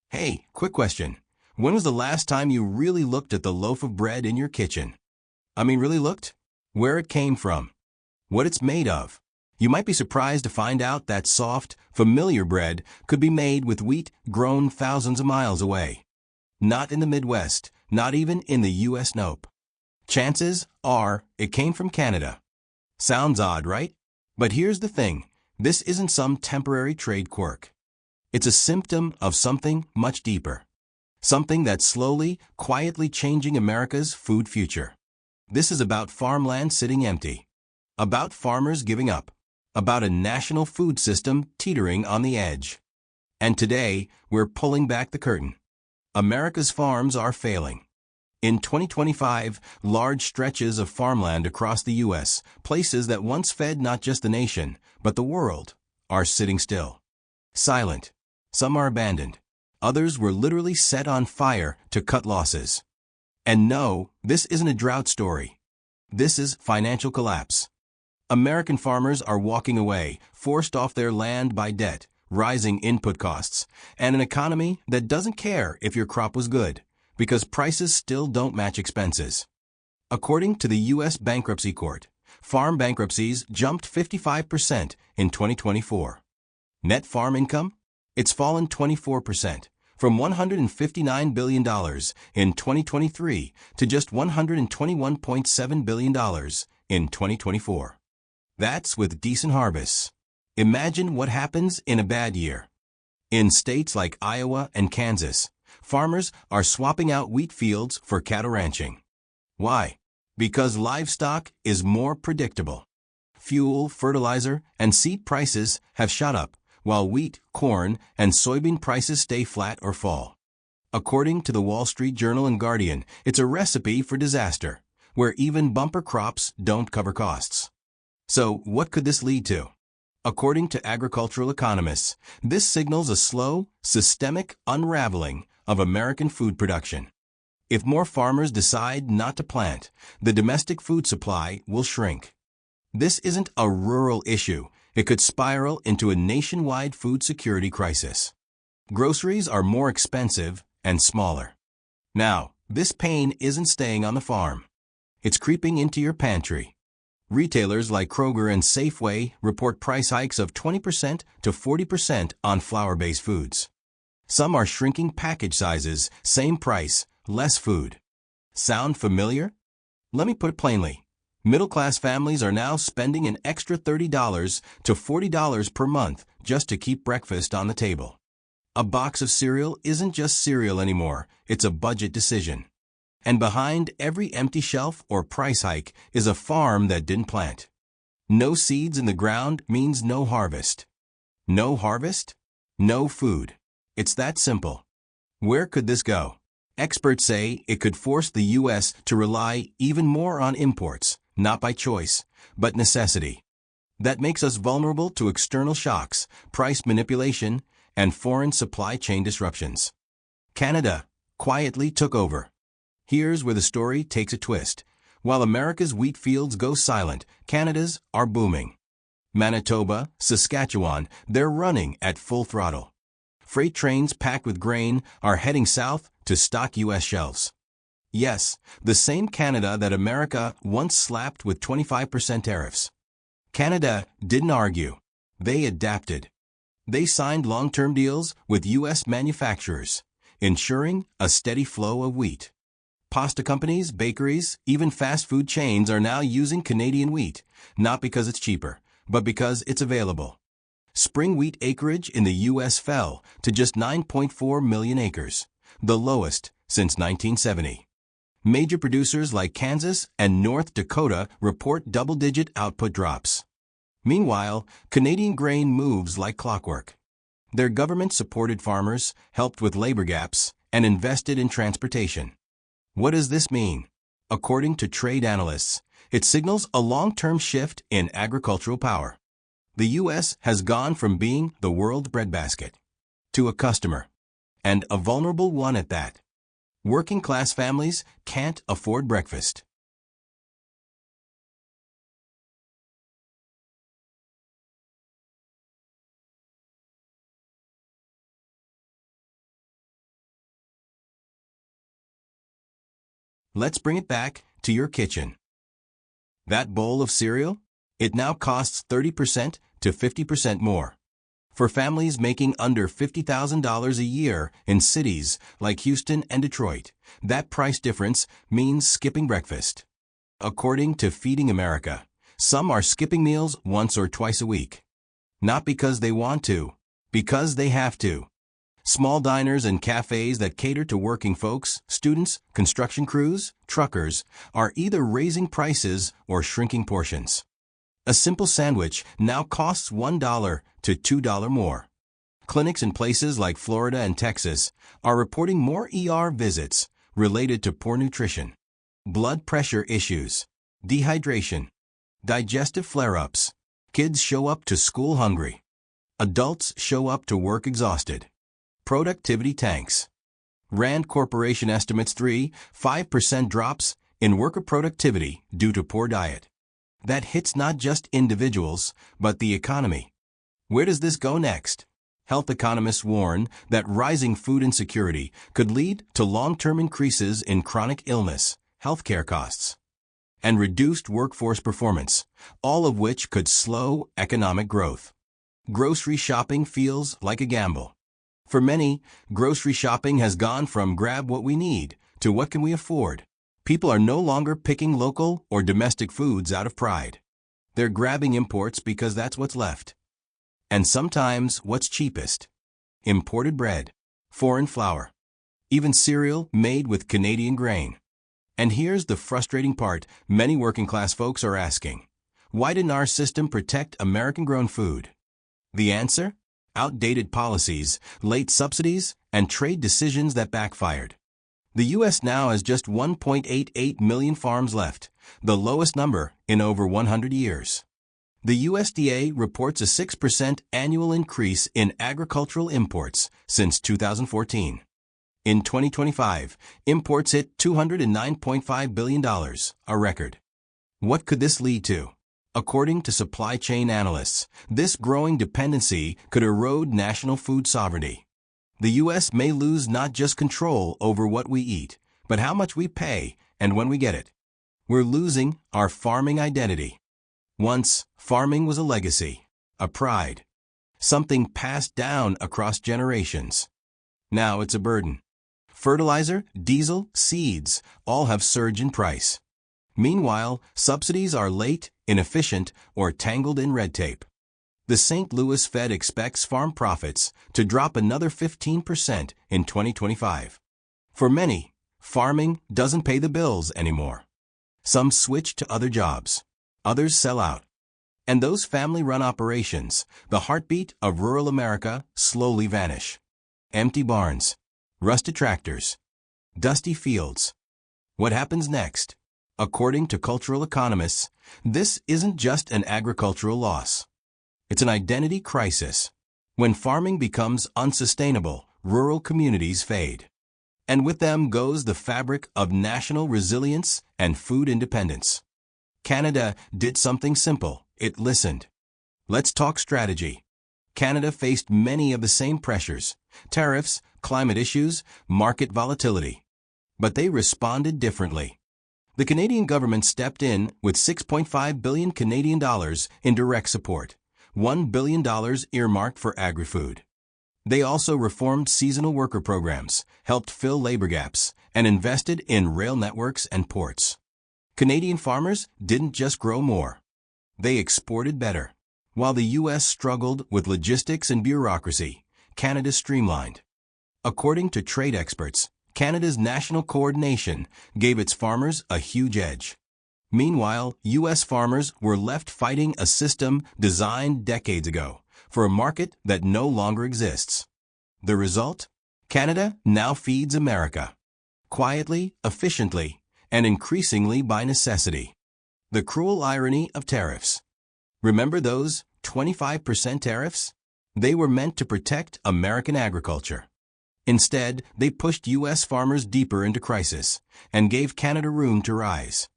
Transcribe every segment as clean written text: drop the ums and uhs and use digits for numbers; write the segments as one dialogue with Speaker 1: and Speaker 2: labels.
Speaker 1: Hey, quick question. When was the last time you really looked at the loaf of bread in your kitchen? Really looked? Where it came from, what it's made of. You might be surprised to find out that soft, familiar bread could be made with wheat grown thousands of miles away. Not in the Midwest, not even in the US. Nope. Chances are it came from Canada. Sounds odd, right? But here's the thing. This isn't some temporary trade quirk. It's a symptom of something much deeper. Something that's slowly, quietly changing America's food future. This is about farmland sitting empty. About farmers giving up. About a national food system teetering on the edge. And today, we're pulling back the curtain. America's farms are failing. In 2025, large stretches of farmland across the U.S., places that once fed not just the nation, but the world, are sitting still. Silent. Some are abandoned. Others were literally set on fire to cut losses. And no, this isn't a drought story. This is financial collapse. American farmers are walking away, forced off their land by debt, rising input costs, and an economy that doesn't care if your crop was good, because prices still don't match expenses. According to the U.S. Bankruptcy Court, farm bankruptcies jumped 55% in 2024. Net farm income? It's fallen 24%, from $159 billion in 2023 to just $121.7 billion in 2024. That's with decent harvests. Imagine what happens in a bad year. In states like Iowa and Kansas, farmers are swapping out wheat fields for cattle ranching. Why? Because livestock is more predictable. Fuel, fertilizer, and seed prices have shot up, while wheat, corn, and soybean prices stay flat or fall. According to the Wall Street Journal and Guardian, it's a recipe for disaster, where even bumper crops don't cover costs. So, what could this lead to? According to agricultural economists, this signals a slow, systemic unraveling of American food production. If more farmers decide not to plant, the domestic food supply will shrink. This isn't a rural issue. It could spiral into a nationwide food security crisis. Groceries are more expensive and smaller. Now, this pain isn't staying on the farm. It's creeping into your pantry. Retailers like Kroger and Safeway report price hikes of 20% to 40% on flour-based foods. Some are shrinking package sizes, same price, less food. Sound familiar? Let me put it plainly. Middle-class families are now spending an extra $30 to $40 per month just to keep breakfast on the table. A box of cereal isn't just cereal anymore, it's a budget decision. And behind every empty shelf or price hike is a farm that didn't plant. No seeds in the ground means no harvest. No harvest? No food. It's that simple. Where could this go? Experts say it could force the U.S. to rely even more on imports, not by choice, but necessity. That makes us vulnerable to external shocks, price manipulation, and foreign supply chain disruptions. Canada quietly took over. Here's where the story takes a twist. While America's wheat fields go silent, Canada's are booming. Manitoba, Saskatchewan, they're running at full throttle. Freight trains packed with grain are heading south to stock U.S. shelves. Yes, the same Canada that America once slapped with 25% tariffs. Canada didn't argue. They adapted. They signed long-term deals with U.S. manufacturers, ensuring a steady flow of wheat. Pasta companies, bakeries, even fast food chains are now using Canadian wheat, not because it's cheaper, but because it's available. Spring wheat acreage in the U.S. fell to just 9.4 million acres, the lowest since 1970. Major producers like Kansas and North Dakota report double-digit output drops. Meanwhile, Canadian grain moves like clockwork. Their government-supported farmers helped with labor gaps and invested in transportation. What does this mean? According to trade analysts, it signals a long-term shift in agricultural power. The U.S. has gone from being the world breadbasket to a customer, and a vulnerable one at that. Working-class families can't afford breakfast. Let's bring it back to your kitchen. That bowl of cereal? It now costs 30% to 50% more. For families making under $50,000 a year in cities like Houston and Detroit, that price difference means skipping breakfast. According to Feeding America, some are skipping meals once or twice a week. Not because they want to, because they have to. Small diners and cafes that cater to working folks, students, construction crews, truckers, are either raising prices or shrinking portions. A simple sandwich now costs $1 to $2 more. Clinics in places like Florida and Texas are reporting more ER visits related to poor nutrition, blood pressure issues, dehydration, digestive flare-ups. Kids show up to school hungry. Adults show up to work exhausted. Productivity tanks. Rand Corporation estimates 3–5% drops in worker productivity due to poor diet. That hits not just individuals, but the economy. Where does this go next? Health economists warn that rising food insecurity could lead to long-term increases in chronic illness, healthcare costs, and reduced workforce performance, all of which could slow economic growth. Grocery shopping feels like a gamble. For many, grocery shopping has gone from grab what we need to what can we afford. People are no longer picking local or domestic foods out of pride. They're grabbing imports because that's what's left. And sometimes what's cheapest. Imported bread, foreign flour, even cereal made with Canadian grain. And here's the frustrating part many working-class folks are asking. Why didn't our system protect American-grown food? The answer? Outdated policies, late subsidies, and trade decisions that backfired. The U.S. now has just 1.88 million farms left, the lowest number in over 100 years. The USDA reports a 6% annual increase in agricultural imports since 2014. In 2025, imports hit $209.5 billion, a record. What could this lead to? According to supply chain analysts, this growing dependency could erode national food sovereignty. The U.S. may lose not just control over what we eat, but how much we pay and when we get it. We're losing our farming identity. Once, farming was a legacy, a pride, something passed down across generations. Now it's a burden. Fertilizer, diesel, seeds all have surged in price. Meanwhile, subsidies are late, inefficient, or tangled in red tape. The St. Louis Fed expects farm profits to drop another 15% in 2025. For many, farming doesn't pay the bills anymore. Some switch to other jobs. Others sell out. And those family-run operations, the heartbeat of rural America, slowly vanish. Empty barns, rusted tractors, dusty fields. What happens next? According to cultural economists, this isn't just an agricultural loss. It's an identity crisis. When farming becomes unsustainable, rural communities fade. And with them goes the fabric of national resilience and food independence. Canada did something simple. It listened. Let's talk strategy. Canada faced many of the same pressures: tariffs, climate issues, market volatility. But they responded differently. The Canadian government stepped in with $6.5 billion Canadian dollars in direct support, $1 billion earmarked for agri-food. They also reformed seasonal worker programs, helped fill labor gaps, and invested in rail networks and ports. Canadian farmers didn't just grow more. They exported better. While the U.S. struggled with logistics and bureaucracy, Canada streamlined. According to trade experts, Canada's national coordination gave its farmers a huge edge. Meanwhile, U.S. farmers were left fighting a system designed decades ago for a market that no longer exists. The result? Canada now feeds America. Quietly, efficiently, and increasingly by necessity. The cruel irony of tariffs. Remember those 25% tariffs? They were meant to protect American agriculture. Instead, they pushed U.S. farmers deeper into crisis and gave Canada room to rise.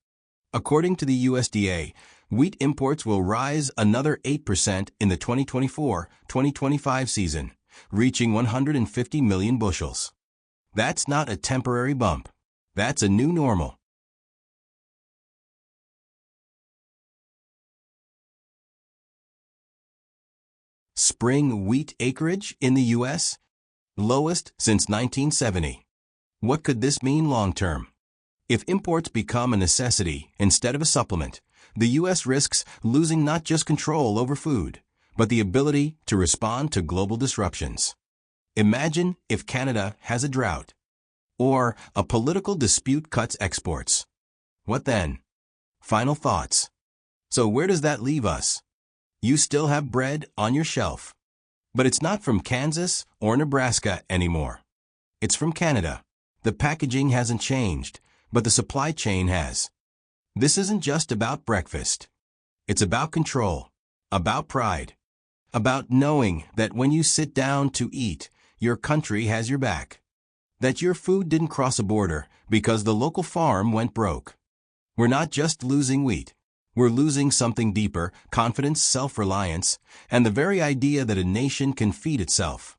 Speaker 1: According to the USDA, wheat imports will rise another 8% in the 2024-2025 season, reaching 150 million bushels. That's not a temporary bump. That's a new normal. Spring wheat acreage in the U.S.? Lowest since 1970. What could this mean long-term? If imports become a necessity instead of a supplement, the U.S. risks losing not just control over food, but the ability to respond to global disruptions. Imagine if Canada has a drought, or a political dispute cuts exports. What then? Final thoughts. So where does that leave us? You still have bread on your shelf, but it's not from Kansas or Nebraska anymore. It's from Canada. The packaging hasn't changed, but the supply chain has. This isn't just about breakfast. It's about control, about pride, about knowing that when you sit down to eat, your country has your back. That your food didn't cross a border because the local farm went broke. We're not just losing wheat. We're losing something deeper: confidence, self-reliance, and the very idea that a nation can feed itself.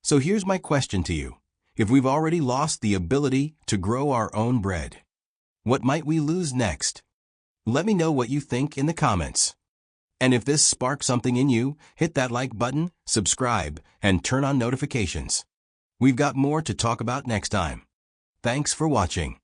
Speaker 1: So here's my question to you. If we've already lost the ability to grow our own bread, what might we lose next? Let me know what you think in the comments. And if this sparked something in you, hit that like button, subscribe, and turn on notifications. We've got more to talk about next time. Thanks for watching.